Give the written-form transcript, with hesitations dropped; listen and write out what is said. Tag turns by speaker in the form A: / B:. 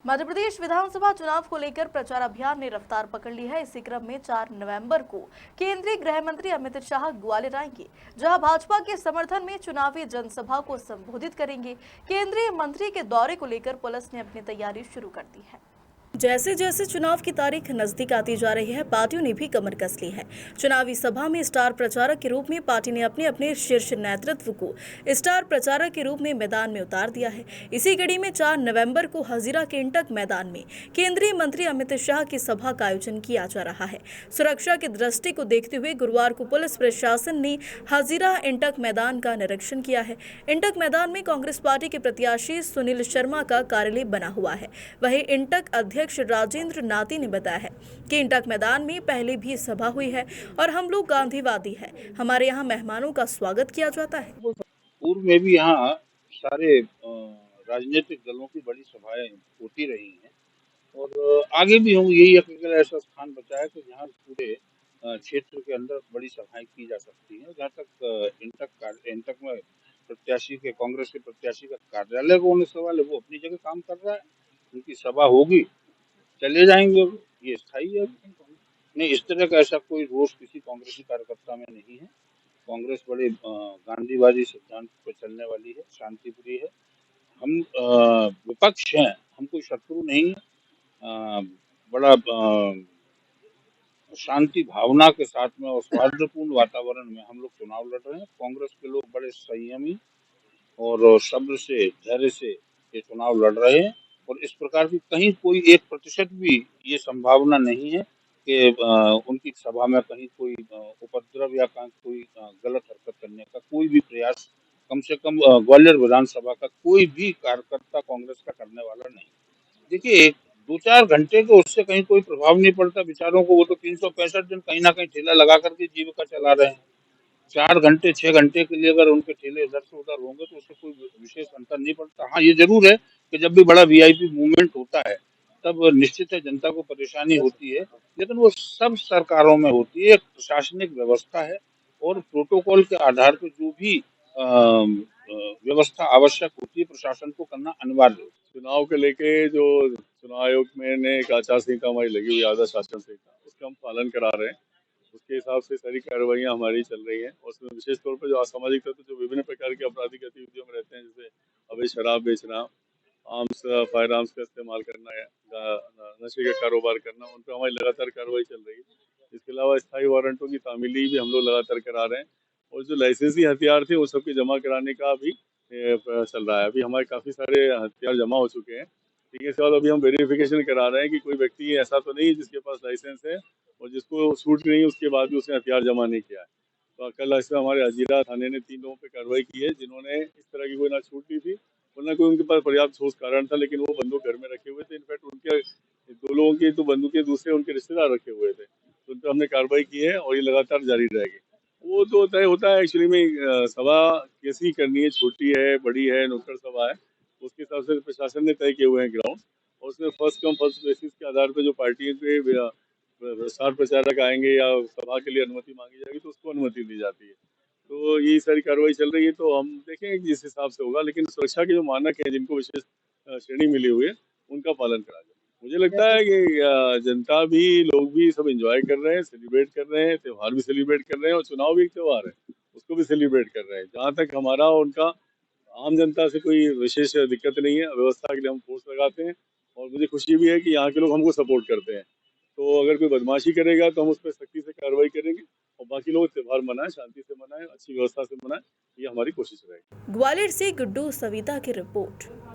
A: मध्य प्रदेश विधानसभा चुनाव को लेकर प्रचार अभियान ने रफ्तार पकड़ ली है। इसी क्रम में 4 नवंबर को केंद्रीय गृह मंत्री अमित शाह ग्वालियर आएंगे, जहां भाजपा के समर्थन में चुनावी जनसभा को संबोधित करेंगे। केंद्रीय मंत्री के दौरे को लेकर पुलिस ने अपनी तैयारी शुरू कर दी है। जैसे जैसे चुनाव की तारीख नजदीक आती जा रही है, पार्टियों ने भी कमर कस ली है। चुनावी सभा में स्टार प्रचारक के रूप में पार्टी ने अपने अपने शीर्ष नेतृत्व को स्टार प्रचारक के रूप में मैदान में उतार दिया है। इसी कड़ी में 4 नवंबर को हजीरा के इंटक मैदान में केंद्रीय मंत्री अमित शाह की सभा का आयोजन किया जा रहा है। सुरक्षा की दृष्टि को देखते हुए गुरुवार को पुलिस प्रशासन ने हजीरा इंटक मैदान का निरीक्षण किया है। इंटक मैदान में कांग्रेस पार्टी के प्रत्याशी सुनील शर्मा का कार्यालय बना हुआ है। वहीं इंटक अध्यक्ष राजेंद्र नाती ने बताया है कि इंटक मैदान में पहले भी सभा हुई है और हम लोग गांधीवादी हैं। हमारे यहाँ मेहमानों का स्वागत किया जाता है।
B: पूर्व में भी यहाँ सारे राजनीतिक दलों की बड़ी सभाएं होती रही हैं और आगे भी होंगी। यही एक ऐसा स्थान बचा है कि जहाँ पूरे क्षेत्र के अंदर बड़ी सभाएं की जा सकती हैं। जहाँ तक इंटक में प्रत्याशी के कांग्रेस के प्रत्याशी का कार्यालय को होने सवाल है, वो अपनी जगह काम कर रहा है। उनकी सभा होगी, चले जाएंगे, ये स्थायी है। नहीं, इस तरह का ऐसा कोई रोष किसी कांग्रेसी कार्यकर्ता में नहीं है। कांग्रेस बड़े गांधीवादी सिद्धांत पर चलने वाली है, शांति प्रिय है। हम विपक्ष हैं, हम कोई शत्रु नहीं है। बड़ा शांति भावना के साथ में और सौहार्दपूर्ण वातावरण में हम लोग चुनाव लड़ रहे हैं। कांग्रेस के लोग बड़े संयमी और सब्र से, धैर्य से ये चुनाव लड़ रहे हैं और इस प्रकार की कहीं कोई 1% भी ये संभावना नहीं है कि उनकी सभा में कहीं कोई उपद्रव या कोई गलत हरकत करने का कोई भी प्रयास, कम से कम ग्वालियर विधानसभा का कोई भी कार्यकर्ता कांग्रेस का करने वाला नहीं। देखिए, 2-4 घंटे के उससे कहीं कोई प्रभाव नहीं पड़ता बेचारों को। वो तो 365 दिन कहीं ना कहीं ठेला लगा करके जीविका चला रहे हैं। 4 घंटे 6 घंटे के लिए अगर उनके ठेले इधर से उधर होंगे तो उससे कोई विशेष अंतर नहीं पड़ता। हाँ, ये जरूर है कि जब भी बड़ा वीआईपी मूवमेंट होता है तब निश्चित है जनता को परेशानी होती है, लेकिन वो सब सरकारों में होती है। एक प्रशासनिक व्यवस्था है और प्रोटोकॉल के आधार पर जो भी व्यवस्था आवश्यक होती है प्रशासन को करना अनिवार्य है।
C: चुनाव के लेके जो चुनाव आयोग में ने एक आचार संहिता हमारी लगी हुई, आदर्श आचार संहिता, उसका हम पालन करा रहे हैं। उसके हिसाब से सारी कार्रवाइयाँ हमारी चल रही हैं और उसमें विशेष तौर पर जो असामाजिक तत्व जो विभिन्न प्रकार की आपराधिक गतिविधियों में रहते हैं, जैसे अवैध शराब बेचना, आर्म्स फायर आर्म्स का इस्तेमाल करना है, नशे का कारोबार करना, उन पर हमारी लगातार कार्रवाई चल रही है। इसके अलावा स्थायी वारंटों की तामीली भी हम लोग लगातार करा रहे हैं और जो लाइसेंसी हथियार थे वो सबके जमा कराने का भी चल रहा है। अभी हमारे काफ़ी सारे हथियार जमा हो चुके हैं। ठीक है, इसके बाद अभी हम वेरिफिकेशन करा रहे हैं कि कोई व्यक्ति ऐसा तो नहीं है जिसके पास लाइसेंस है और जिसको छूट नहीं है उसके बाद भी उसने हथियार जमा नहीं किया है। तो कल इसमें हमारे हजीरा थाने ने 3 लोगों पे कार्रवाई की है जिन्होंने इस तरह की कोई ना छूट ली थी और ना कोई उनके पास पर्याप्त ठोस कारण था, लेकिन वो बंदूक घर में रखे हुए थे। इनफैक्ट उनके 2 लोगों की तो बंदूकें दूसरे उनके रिश्तेदार रखे हुए थे, तो उन पर हमने कार्रवाई की है और ये लगातार जारी रहेगी। वो तो तय होता है एक्चुअली में, सभा कैसी करनी है, छोटी है, बड़ी है, नुक्कड़ सभा है, उसके हिसाब से प्रशासन ने तय किए हुए हैं ग्राउंड और उसमें फर्स्ट कम फर्स्ट बेसिस के आधार पर जो पार्टी के स्टार प्रचारक आएंगे या सभा के लिए अनुमति मांगी जाएगी तो उसको अनुमति दी जाती है। तो यही सारी कार्रवाई चल रही है, तो हम देखेंगे जिस हिसाब से होगा, लेकिन सुरक्षा के जो मानक है जिनको विशेष श्रेणी मिली हुई है उनका पालन करा जाए। मुझे लगता है कि जनता भी, लोग भी सब एंजॉय कर रहे हैं, सेलिब्रेट कर रहे हैं, त्यौहार भी सेलिब्रेट कर रहे हैं और चुनाव भी एक त्यौहार है, उसको भी सेलिब्रेट कर रहे हैं। जहाँ तक हमारा और उनका आम जनता से कोई विशेष दिक्कत नहीं है। व्यवस्था के लिए हम फोर्स लगाते हैं और मुझे खुशी भी है कि यहाँ के लोग हमको सपोर्ट करते हैं। तो अगर कोई बदमाशी करेगा तो हम उस पर सख्ती से कार्रवाई करेंगे और बाकी लोग त्योहार मनाएं, शांति से मनाएं, अच्छी व्यवस्था से मनाएं, ये हमारी कोशिश रहेगी।
A: ग्वालियर से गुड्डू सविता की रिपोर्ट।